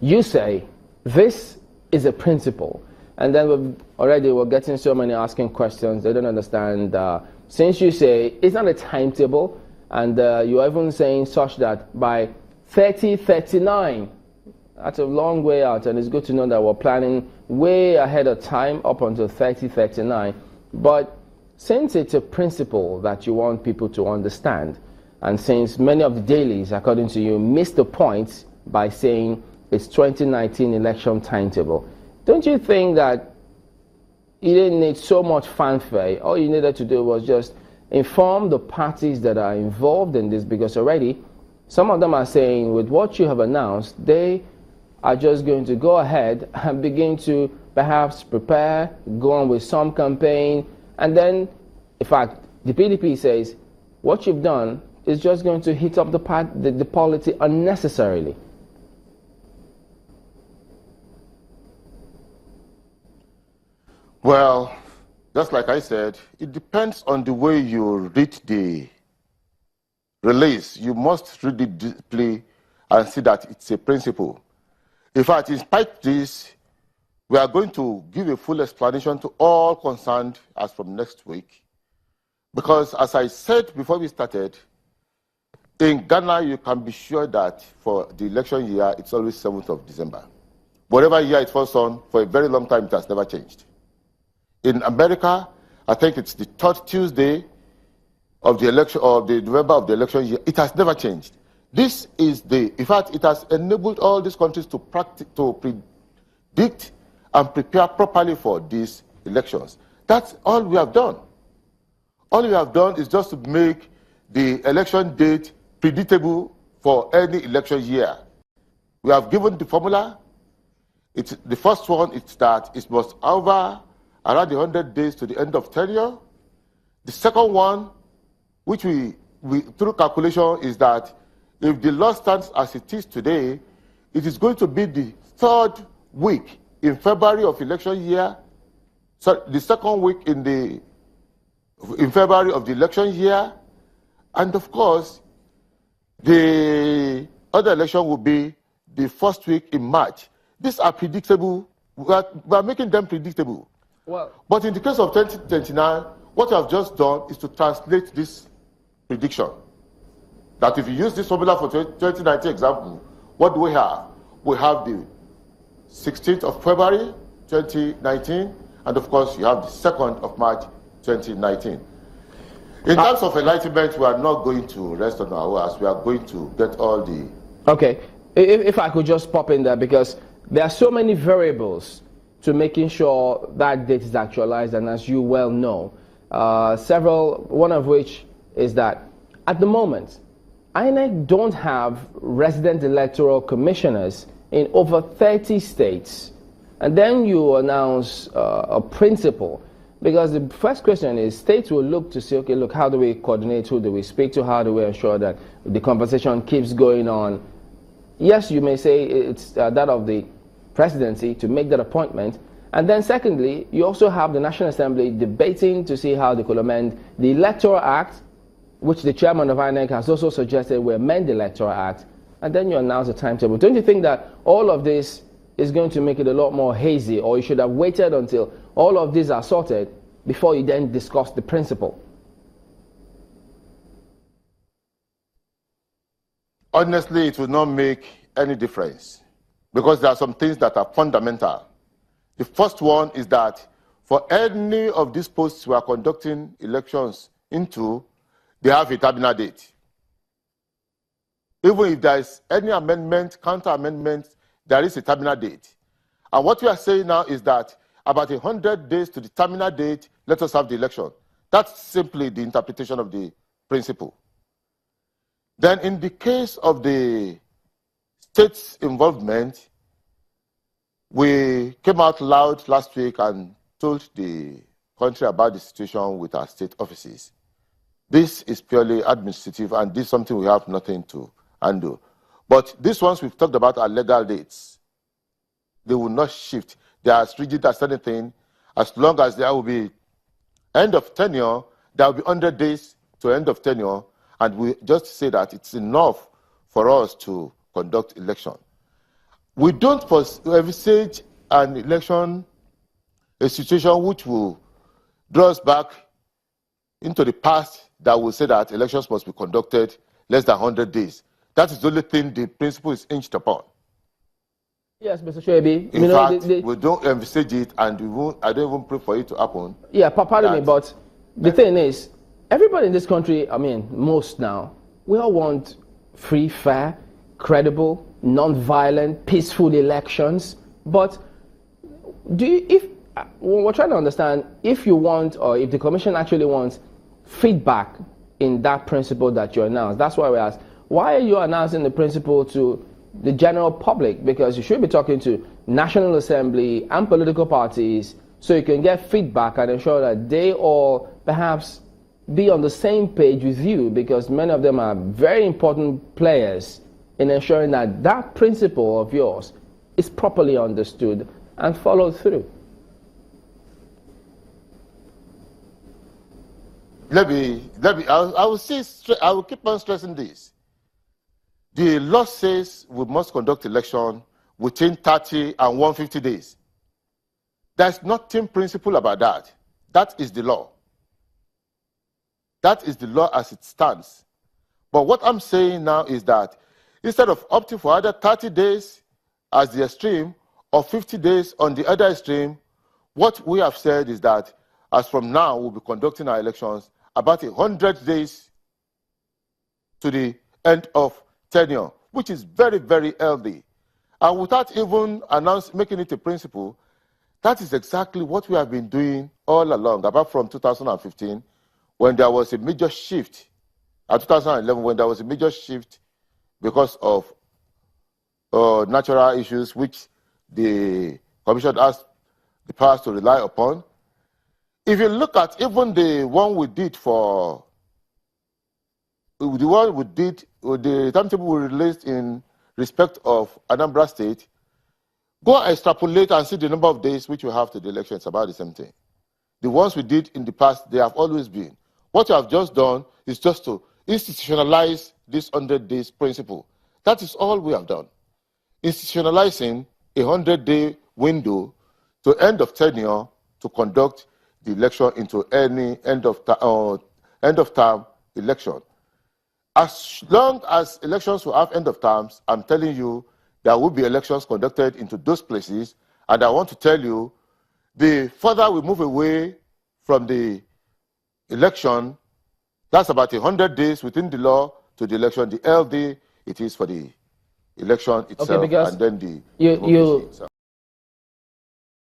You say this is a principle, and then we're getting so many asking questions. They don't understand. Since you say it's not a timetable, and you're even saying such that by 3039, that's a long way out, and it's good to know that we're planning way ahead of time up until 3039. But since it's a principle that you want people to understand, and since many of the dailies, according to you, missed the point by saying it's 2019 election timetable, don't you think that you didn't need so much fanfare? All you needed to do was just inform the parties that are involved in this, because already some of them are saying with what you have announced, they are just going to go ahead and begin to perhaps prepare, go on with some campaign, and then, in fact, the PDP says what you've done is just going to heat up the polity unnecessarily. Well, just like I said, it depends on the way you read the release. You must read it deeply and see that it's a principle. In fact, in spite of this, we are going to give a full explanation to all concerned as from next week. Because as I said before we started, in Ghana, you can be sure that for the election year, it's always 7th of December. Whatever year it falls on, for a very long time, it has never changed. In America, I think it's the 3rd Tuesday of the election, or the November of the election year. It has never changed. This is in fact, it has enabled all these countries to predict and prepare properly for these elections. That's all we have done. All we have done is just to make the election date predictable for any election year. We have given the formula. The first one is that it must hover around the 100 days to the end of tenure. The second one, which we through calculation, is that if the law stands as it is today, it is going to be the 3rd week in February of election year, so the 2nd week in February of the election year, and of course, the other election will be the 1st week in March. These are predictable. We are making them predictable. Well, but in the case of 2029, what we have just done is to translate this prediction. That if you use this formula for 2019 example, what do we have? We have the 16th of February 2019, and of course you have the 2nd of March 2019. In terms of enlightenment, we are not going to rest on our laurels. We are going to get all the... Okay, if I could just pop in there, because there are so many variables to making sure that date is actualized, and as you well know, one of which is that at the moment, INEC don't have resident electoral commissioners in over 30 states. And then you announce a principle, because the first question is states will look to say, okay, look, how do we coordinate, who do we speak to, how do we ensure that the conversation keeps going on? Yes, you may say it's that of the presidency to make that appointment. And then secondly, you also have the National Assembly debating to see how they could amend the Electoral Act, which the chairman of INEC has also suggested we amend the Electoral Act, and then you announce a timetable. Don't you think that all of this is going to make it a lot more hazy, or you should have waited until all of these are sorted before you then discuss the principle? Honestly, it will not make any difference, because there are some things that are fundamental. The first one is that for any of these posts we are conducting elections into, they have a terminal date. Even if there is any amendment, counter amendment, there is a terminal date. And what we are saying now is that about 100 days to the terminal date, let us have the election. That's simply the interpretation of the principle. Then in the case of the state's involvement, we came out loud last week and told the country about the situation with our state offices. This is purely administrative, and this is something we have nothing to undo. But these ones we've talked about are legal dates. They will not shift. They are as rigid as anything. As long as there will be end of tenure, there will be 100 days to end of tenure, and we just say that it's enough for us to conduct election. we don't envisage an election, a situation which will draw us back into the past that will say that elections must be conducted less than 100 days. That is the only thing the principle is hinged upon. Yes, Mr. Shoebi. In fact, we don't envisage it, and I don't even pray for it to happen. Yeah, pardon me, but the thing is, everybody in this country, I mean, most now, we all want free, fair, credible, non-violent, peaceful elections. But we're trying to understand if you want, or if the commission actually wants feedback in that principle that you announced. That's why we asked, why are you announcing the principle to the general public? Because you should be talking to National Assembly and political parties so you can get feedback and ensure that they all perhaps be on the same page with you, because many of them are very important players in ensuring that that principle of yours is properly understood and followed through. I will keep on stressing this. The law says we must conduct election within 30 and 150 days. There's nothing principle about that. That is the law. That is the law as it stands. But what I'm saying now is that instead of opting for either 30 days as the extreme or 50 days on the other extreme, what we have said is that as from now, we'll be conducting our elections about 100 days to the end of tenure, which is very, very healthy. And without even making it a principle, that is exactly what we have been doing all along, apart from 2015, when there was a major shift, 2011, when there was a major shift because of natural issues which the Commission asked the powers to rely upon. If you look at even the one we did for, the timetable we released in respect of Anambra State, go extrapolate and see the number of days which we have to the election. It's about the same thing. The ones we did in the past, they have always been. What you have just done is just to institutionalize this 100 days principle. That is all we have done. Institutionalizing a 100-day window to end of tenure to conduct the election into any end of term election. As long as elections will have end of terms, I'm telling you, there will be elections conducted into those places. And I want to tell you, the further we move away from the election, that's about 100 days within the law to the election, the LD it is for the election itself, okay, because and then the you